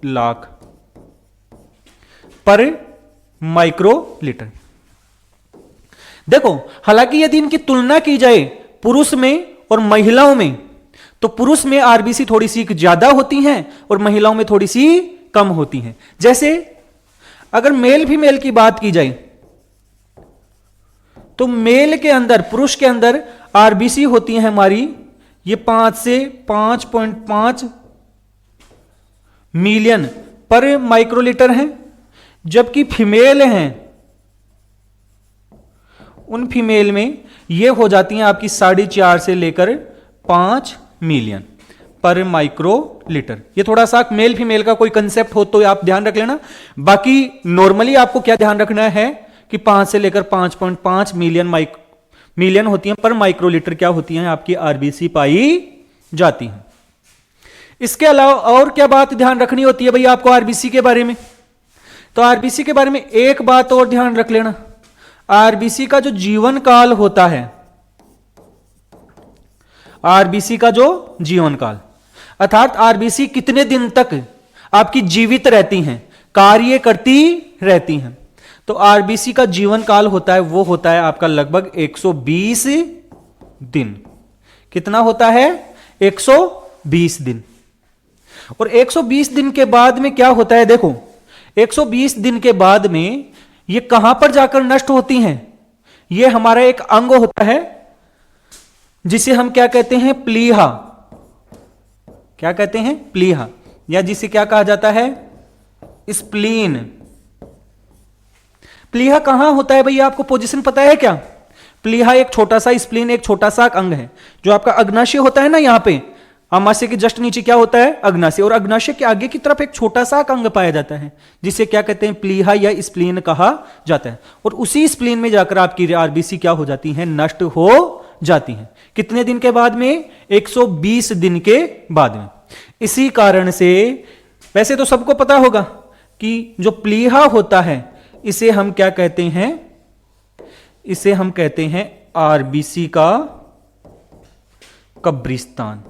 लाख पर माइक्रोलीटर। देखो, हालांकि यदि इनकी तुलना की जाए पुरुष में और महिलाओं में, तो पुरुष में आरबीसी थोड़ी सी ज्यादा होती हैं और महिलाओं में थोड़ी सी कम होती हैं। जैसे अगर मेल फीमेल की बात की जाए, तो मेल के अंदर, पुरुष के अंदर आरबीसी होती है हमारी ये 5 से 5.5 मिलियन पर माइक्रोलीटर है, जबकि फीमेल हैं, उन फीमेल में ये हो जाती हैं आपकी 4.5 से लेकर 5 मिलियन पर माइक्रोलीटर। ये थोड़ा सा मेल फीमेल का कोई कंसेप्ट हो तो आप ध्यान रख लेना। बाकी नॉर्मली आपको क्या ध्यान रखना है कि 5 से लेकर 5.5 मिलियन होती हैं पर माइक्रोलीटर क्या होती हैं आपकी आरबीसी पाई जाती हैं। इसके अलावा और क्या बात ध्यान रखनी होती है भैया आपको आरबीसी के बारे में? तो आरबीसी के बारे में एक बात और ध्यान रख लेना, आरबीसी का जो जीवन काल होता है, आरबीसी का जो जीवन काल, अर्थात आरबीसी कितने दिन तक आपकी जीवित रहती हैं, कार्य करती रहती हैं, तो आरबीसी का जीवन काल होता है वो होता है आपका लगभग 120 दिन। कितना होता है? 120 दिन। और 120 दिन के बाद में क्या होता है? देखो, 120 दिन के बाद में ये कहां पर जाकर नष्ट होती हैं? ये हमारा एक अंग होता है जिसे हम क्या कहते हैं? प्लीहा। क्या कहते हैं? प्लीहा, या जिसे क्या कहा जाता है? स्प्लीन। प्लीहा कहां होता है भैया? आपको पोजीशन पता है क्या? प्लीहा एक छोटा सा, स्प्लीन एक छोटा सा अंग है। जो आपका अग्नाशय होता है ना, यहां पे आमाशय के जस्ट नीचे क्या होता है? अग्नाशय, और अग्नाशय के आगे की तरफ एक छोटा सा अंग पाया जाता है जिसे क्या कहते हैं? प्लीहा या स्प्लीन कहा जाता है। और उसी स्प्लीन में जाकर आपकी आरबीसी क्या हो जाती है? नष्ट हो जाती हैं। कितने दिन के बाद में? 120 दिन के बाद में। इसी कारण से वैसे तो सबको पता होगा कि जो प्लीहा होता है इसे हम क्या कहते हैं? इसे हम कहते हैं आरबीसी का कब्रिस्तान।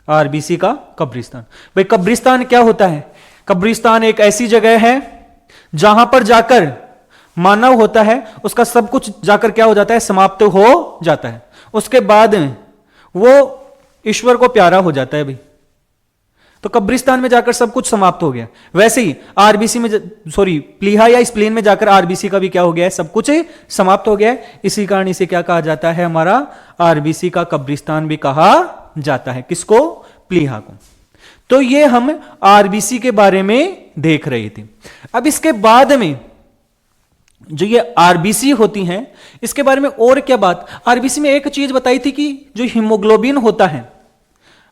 आरबीसी का कब्रिस्तान। भाई कब्रिस्तान क्या होता है? कब्रिस्तान एक ऐसी जगह है जहां पर जाकर मानव होता है, उसका सब कुछ जाकर क्या हो जाता है? समाप्त हो जाता है। उसके बाद वो ईश्वर को प्यारा हो जाता है भाई। तो कब्रिस्तान में जाकर सब कुछ समाप्त हो गया। वैसे ही आरबीसी में, सॉरी, प्लीहा या स्प्लीन में जाकर आरबीसी का भी क्या हो गया है? सब कुछ समाप्त हो गया है। इसी कारण इसे क्या कहा जाता है? हमारा आरबीसी का कब्रिस्तान भी कहा जाता है। किसको? प्लीहा को। तो ये हम आरबीसी के बारे में देख रहे थे। अब इसके बाद में जो ये आरबीसी होती हैं, इसके बारे में और क्या बात? आरबीसी में एक चीज बताई थी कि जो हीमोग्लोबिन होता है,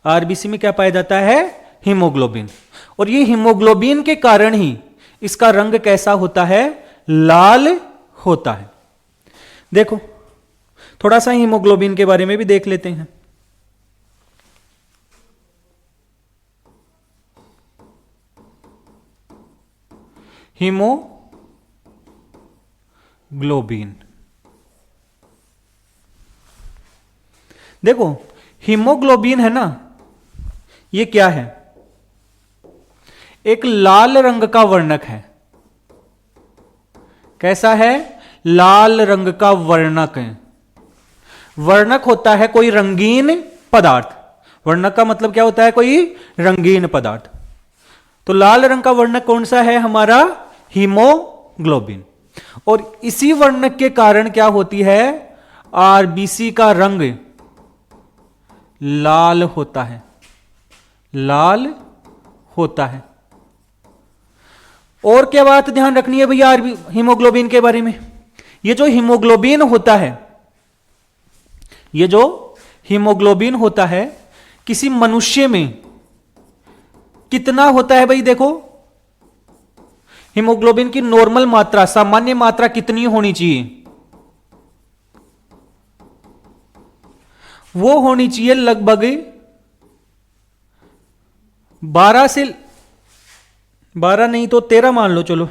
आरबीसी में क्या पाया जाता है? हीमोग्लोबिन। और ये हीमोग्लोबिन के कारण ही इसका रंग कैसा होता है? लाल होता है। देखो, थोड़ा सा हीमोग्लोबिन के बारे में भी देख लेते हैं। हीमोग्लोबिन, देखो हीमोग्लोबिन है ना, ये क्या है? एक लाल रंग का वर्णक है। कैसा है? लाल रंग का वर्णक है। वर्णक होता है कोई रंगीन पदार्थ। वर्णक का मतलब क्या होता है? कोई रंगीन पदार्थ। तो लाल रंग का वर्णक कौन सा है? हमारा हीमोग्लोबिन। और इसी वर्णक के कारण क्या होती है? आरबीसी का रंग लाल होता है। लाल होता है। और क्या बात ध्यान रखनी है भैया हीमोग्लोबिन के बारे में? ये जो हीमोग्लोबिन होता है, ये जो हीमोग्लोबिन होता है, किसी मनुष्य में कितना होता है भाई? देखो, हीमोग्लोबिन की नॉर्मल मात्रा, सामान्य मात्रा कितनी होनी चाहिए? वो होनी चाहिए लगभग 12 से 12 नहीं तो 13 मान लो। चलो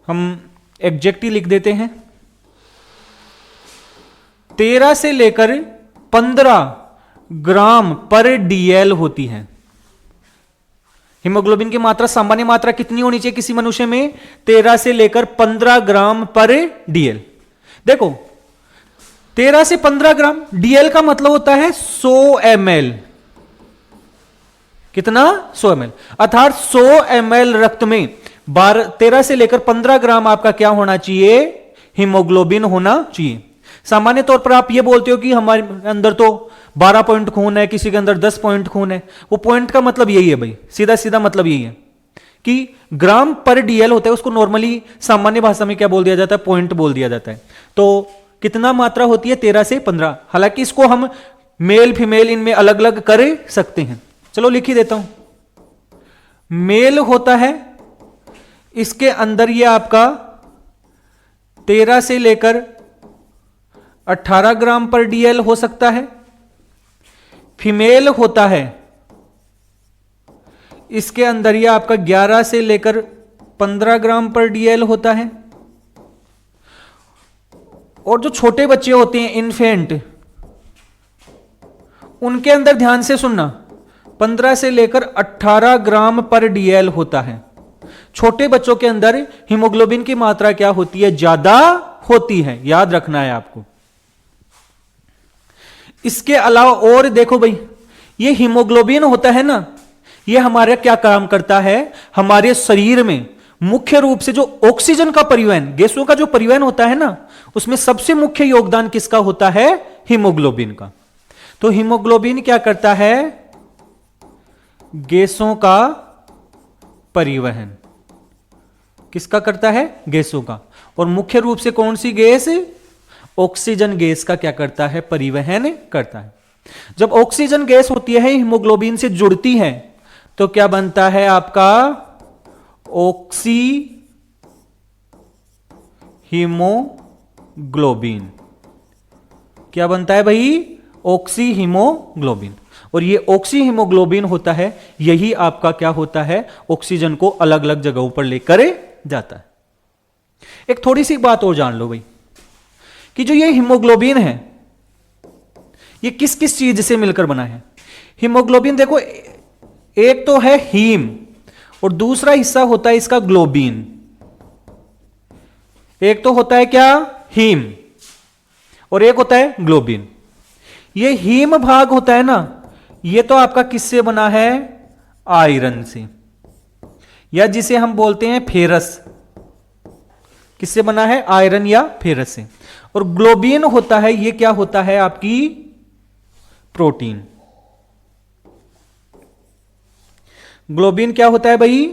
हम एग्जैक्ट ही लिख देते हैं। 13 से लेकर 15 ग्राम पर डीएल होती है। हीमोग्लोबिन की मात्रा, सामान्य मात्रा कितनी होनी चाहिए किसी मनुष्य में? 13 से लेकर 15 ग्राम पर डीएल। देखो 13 से 15 ग्राम, डीएल का मतलब होता है 100 ml। कितना? 100 ml। अर्थात 100 ml रक्त में 13 से लेकर 15 ग्राम आपका क्या होना चाहिए? हीमोग्लोबिन होना चाहिए। सामान्य तौर पर आप ये बोलते हो कि हमारे अंदर तो 12 पॉइंट खून है, किसी के अंदर 10 पॉइंट खून है। वो पॉइंट का मतलब यही है भाई, सीधा सीधा मतलब यही है कि ग्राम पर डीएल होता है, उसको नॉर्मली सामान्य भाषा में क्या बोल दिया जाता है? पॉइंट बोल दिया जाता है। तो कितना मात्रा होती है? 13 से 15। हालांकि इसको हम मेल फीमेल इनमें अलग अलग कर सकते हैं। चलो लिख ही देता हूं। मेल होता है, इसके अंदर ये आपका 13 से लेकर 18 ग्राम पर डीएल हो सकता है। फीमेल होता है, इसके अंदर ये आपका 11 से लेकर 15 ग्राम पर डीएल होता है। और जो छोटे बच्चे होते हैं इन्फेंट, उनके अंदर ध्यान से सुनना, 15 से लेकर 18 ग्राम पर डीएल होता है। छोटे बच्चों के अंदर हीमोग्लोबिन की मात्रा क्या होती है? ज्यादा होती है, याद रखना है आपको। इसके अलावा और देखो भाई, ये हीमोग्लोबिन होता है ना, ये हमारे क्या काम करता है? हमारे शरीर में मुख्य रूप से जो ऑक्सीजन का परिवहन, गैसों का जो परिवहन होता है ना, उसमें सबसे मुख्य योगदान किसका होता है? हीमोग्लोबिन का। तो हीमोग्लोबिन क्या करता है? गैसों का परिवहन। किसका करता है? गैसों का। और मुख्य रूप से कौन सी गैस? ऑक्सीजन गैस का क्या करता है? परिवहन करता है। जब ऑक्सीजन गैस होती है हीमोग्लोबिन से जुड़ती है तो क्या बनता है आपका? Oxy haemoglobin. क्या बनता है भाई? Oxy haemoglobin. और ये ऑक्सी हीमोग्लोबिन होता है, यही आपका क्या होता है? ऑक्सीजन को अलग अलग जगहों पर लेकर जाता है। एक थोड़ी सी बात और जान लो भाई, कि जो ये हीमोग्लोबिन है, ये किस किस चीज से मिलकर बना है? हीमोग्लोबिन देखो, एक तो है हीम और दूसरा हिस्सा होता है इसका ग्लोबिन। एक तो होता है क्या? हीम, और एक होता है ग्लोबिन। ये हीम भाग होता है ना, ये तो आपका किससे बना है? आयरन से, या जिसे हम बोलते हैं फेरस। किससे बना है? आयरन या फेरस से। और ग्लोबिन होता है, ये क्या होता है? आपकी प्रोटीन। ग्लोबिन क्या होता है भाई?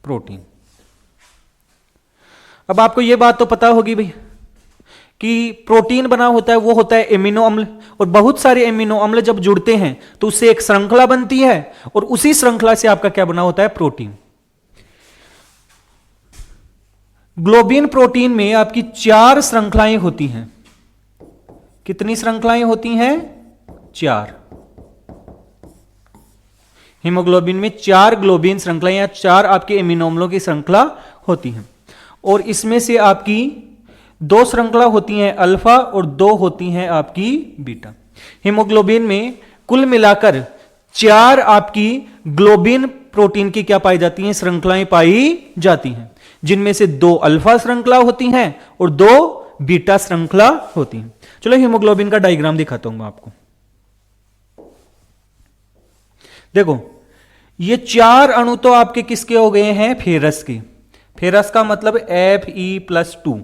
प्रोटीन। अब आपको यह बात तो पता होगी भाई कि प्रोटीन बना होता है, वो होता है एमिनो अम्ल। और बहुत सारे एमिनो अम्ल जब जुड़ते हैं तो उससे एक श्रृंखला बनती है, और उसी श्रृंखला से आपका क्या बना होता है? प्रोटीन। ग्लोबिन प्रोटीन में आपकी 4 श्रृंखलाएं होती हैं। कितनी श्रृंखलाएं होती हैं? 4। हीमोग्लोबिन में 4 ग्लोबिन श्रृंखलाएं या 4 आपके एमिनो अम्लों की श्रृंखला होती हैं। और इसमें से आपकी 2 श्रृंखला होती हैं अल्फा और 2 होती हैं आपकी बीटा। हीमोग्लोबिन में कुल मिलाकर 4 आपकी ग्लोबिन प्रोटीन की क्या पाई जाती हैं? श्रृंखलाएं पाई जाती हैं, जिनमें से 2 अल्फा श्रृंखला होती हैं और 2 बीटा श्रृंखला होती हैं। चलो हीमोग्लोबिन का डायग्राम दिखाता हूं मैं आपको। देखो, ये 4 अणु तो आपके किसके हो गए हैं? फेरस के। फेरस का मतलब Fe+2।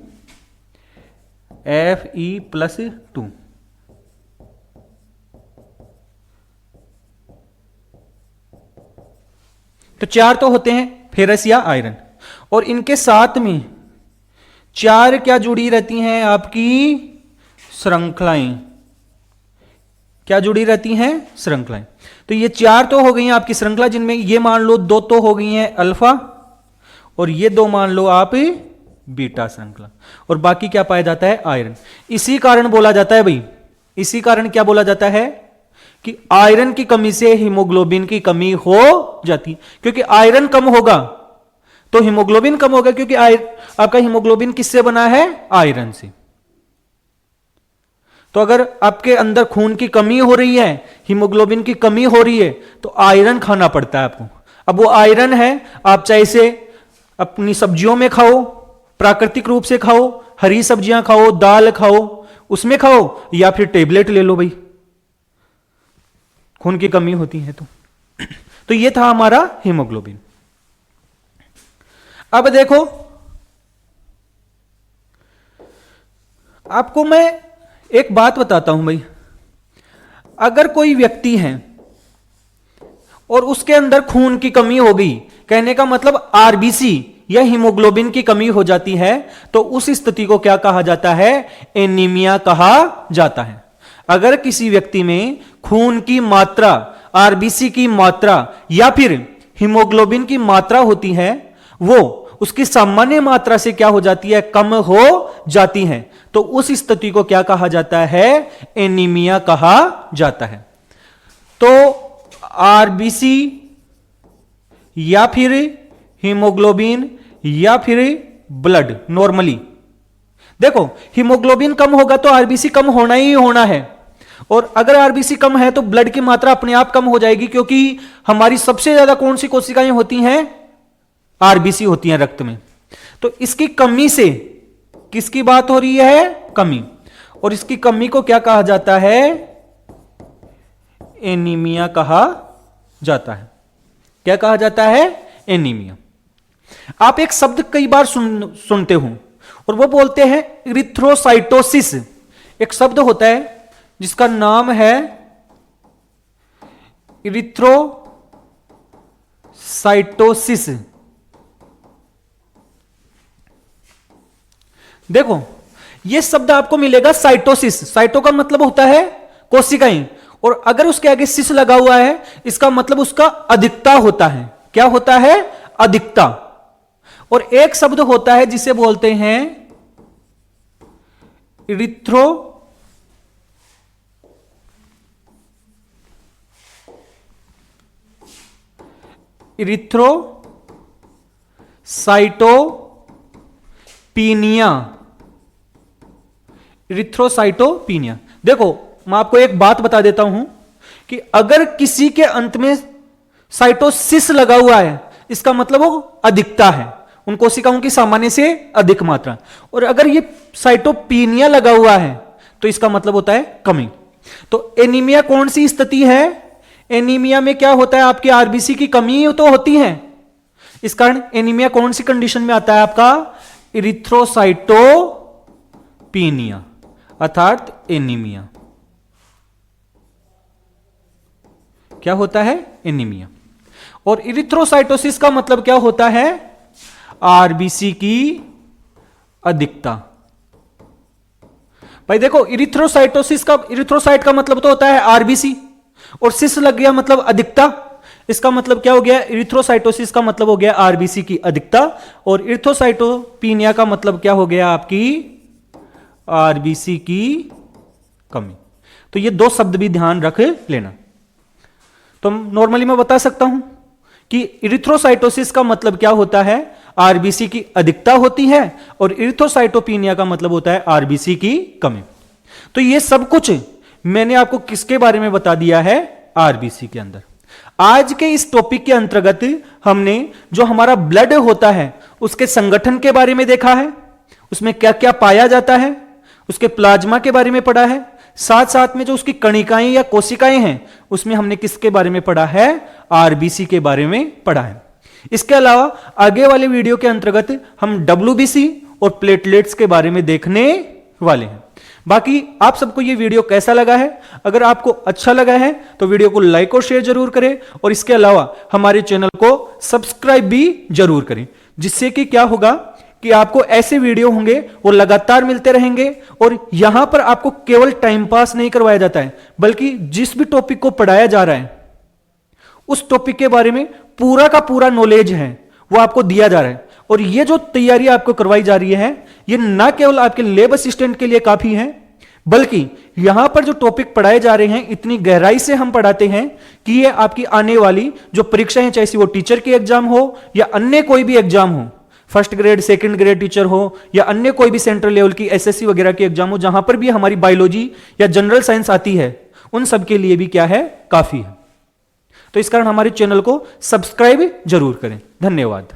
Fe+2। तो 4 तो होते हैं फेरस या आयरन, और इनके साथ में 4 क्या जुड़ी रहती हैं? आपकी श्रृंखलाएं। क्या जुड़ी रहती हैं? श्रृंखलाएं। तो ये 4 तो हो गई हैं आपकी श्रृंखला, जिनमें ये मान लो 2 तो हो गई हैं अल्फा, और ये 2 मान लो आप बीटा श्रृंखला, और बाकी क्या पाया जाता है? आयरन। इसी कारण बोला जाता है भाई, इसी कारण क्या बोला जाता है कि आयरन की कमी से हीमोग्लोबिन की कमी हो जाती, क्योंकि आयरन कम होगा तो हीमोग्लोबिन कम होगा, क्योंकि आपका हीमोग्लोबिन किससे बना है? आयरन से। तो अगर आपके अंदर खून की कमी हो रही है, हीमोग्लोबिन की कमी हो रही है, तो आयरन खाना पड़ता है आपको। अब वो आयरन है, आप चाहे इसे अपनी सब्जियों में खाओ, प्राकृतिक रूप से खाओ, हरी सब्जियां खाओ, दाल खाओ, उसमें खाओ, या फिर टेबलेट ले लो भाई, खून की कमी होती है तो ये था हमारा हीमोग्लोबिन। अब देखो, आपको मैं एक बात बताता हूं भाई, अगर कोई व्यक्ति है और उसके अंदर खून की कमी हो गई, कहने का मतलब आरबीसी या हीमोग्लोबिन की कमी हो जाती है, तो उस स्थिति को क्या कहा जाता है? एनीमिया कहा जाता है। अगर किसी व्यक्ति में खून की मात्रा, आरबीसी की मात्रा या फिर हीमोग्लोबिन की मात्रा होती है, वो उसकी सामान्य मात्रा से क्या हो जाती है? कम हो जाती है, तो उस स्थिति को क्या कहा जाता है? एनीमिया कहा जाता है। तो आरबीसी या फिर हीमोग्लोबिन या फिर ब्लड, नॉर्मली देखो हीमोग्लोबिन कम होगा तो आरबीसी कम होना ही होना है, और अगर आरबीसी कम है तो ब्लड की मात्रा अपने आप कम हो जाएगी, क्योंकि हमारी सबसे ज्यादा कौन सी कोशिकाएं होती हैं? आरबीसी होती हैं रक्त में। तो इसकी कमी से किसकी बात हो रही है? कमी। और इसकी कमी को क्या कहा जाता है? एनीमिया कहा जाता है। क्या कहा जाता है? एनीमिया। आप एक शब्द कई बार सुनते हो और वो बोलते हैं इरिथ्रोसाइटोसिस। एक शब्द होता है जिसका नाम है इरिथ्रोसाइटोसिस। देखो ये शब्द आपको मिलेगा साइटोसिस। साइटो का मतलब होता है कोशिकाएं, और अगर उसके आगे सिस लगा हुआ है, इसका मतलब उसका अधिकता होता है। क्या होता है? अधिकता। और एक शब्द होता है जिसे बोलते हैं इरिथ्रोसाइटोपिनिया। इरिथ्रोसाइटोपिनिया। देखो मैं आपको एक बात बता देता हूं कि अगर किसी के अंत में साइटोसिस लगा हुआ है, इसका मतलब वो अधिकता है, उन कोशिकाओं की सामान्य से अधिक मात्रा। और अगर ये साइटोपिनिया लगा हुआ है तो इसका मतलब होता है कमी। तो एनीमिया कौन सी स्थिति है? एनीमिया में क्या होता है? आपकी आरबीसी की कमी तो होती है, इस कारण एनीमिया कौन सी कंडीशन में आता है? आपका इरिथ्रोसाइटोपिनिया अर्थात एनीमिया। क्या होता है? एनीमिया। और इरिथ्रोसाइटोसिस का मतलब क्या होता है? आरबीसी की अधिकता। भाई देखो इरिथ्रोसाइटोसिस का, इरिथ्रोसाइट का मतलब तो होता है आरबीसी, और सिस लग गया मतलब अधिकता। इसका मतलब क्या हो गया? इरिथ्रोसाइटोसिस का मतलब हो गया आरबीसी की अधिकता, और इरिथ्रोसाइटोपिनिया का मतलब क्या हो गया? आपकी आरबीसी की कमी। तो ये दो शब्द भी ध्यान रख लेना। तो नॉर्मली मैं बता सकता हूं कि इरिथ्रोसाइटोसिस का मतलब क्या होता है? आरबीसी की अधिकता होती है, और इरिथ्रोसाइटोपिनिया का मतलब होता है आरबीसी की कमी। तो ये सब कुछ मैंने आपको किसके बारे में बता दिया है? आरबीसी के अंदर। आज के इस टॉपिक के अंतर्गत हमने जो हमारा ब्लड होता है उसके संगठन के बारे में देखा है, उसमें क्या क्या पाया जाता है, उसके प्लाज्मा के बारे में पढ़ा है, साथ साथ में जो उसकी कणिकाएं या कोशिकाएं हैं उसमें हमने किसके बारे में पढ़ा है? आरबीसी के बारे में पढ़ा है। इसके अलावा आगे वाले वीडियो के अंतर्गत हम डब्ल्यूबीसी और प्लेटलेट्स के बारे में देखने वाले हैं। बाकी आप सबको ये वीडियो कैसा लगा है? अगर आपको अच्छा लगा है तो वीडियो को लाइक और शेयर जरूर करें, और इसके अलावा हमारे चैनल को सब्सक्राइब भी जरूर करें, जिससे कि क्या होगा कि आपको ऐसे वीडियो होंगे वो लगातार मिलते रहेंगे। और यहां पर आपको केवल टाइम पास नहीं करवाया जाता है, बल्कि जिस भी टॉपिक को पढ़ाया जा रहा है उस टॉपिक के बारे में पूरा का पूरा नॉलेज है वो आपको दिया जा रहा है। और ये जो तैयारी आपको करवाई जा रही है ये ना केवल आपके लैब असिस्टेंट के लिए काफी है, बल्कि यहां पर जो टॉपिक पढ़ाए जा रहे हैं इतनी गहराई से हम पढ़ाते हैं कि ये आपकी आने वाली जो परीक्षा है, चाहे वो टीचर की एग्जाम हो या अन्य कोई भी एग्जाम हो, first grade second grade teacher हो या अन्य कोई भी सेंट्रल लेवल की एसएससी वगैरह की एग्जाम हो, जहां पर भी हमारी बायोलॉजी या जनरल साइंस आती है, उन सब के लिए भी क्या है, काफी है। तो इस कारण हमारे चैनल को सब्सक्राइब जरूर करें। धन्यवाद।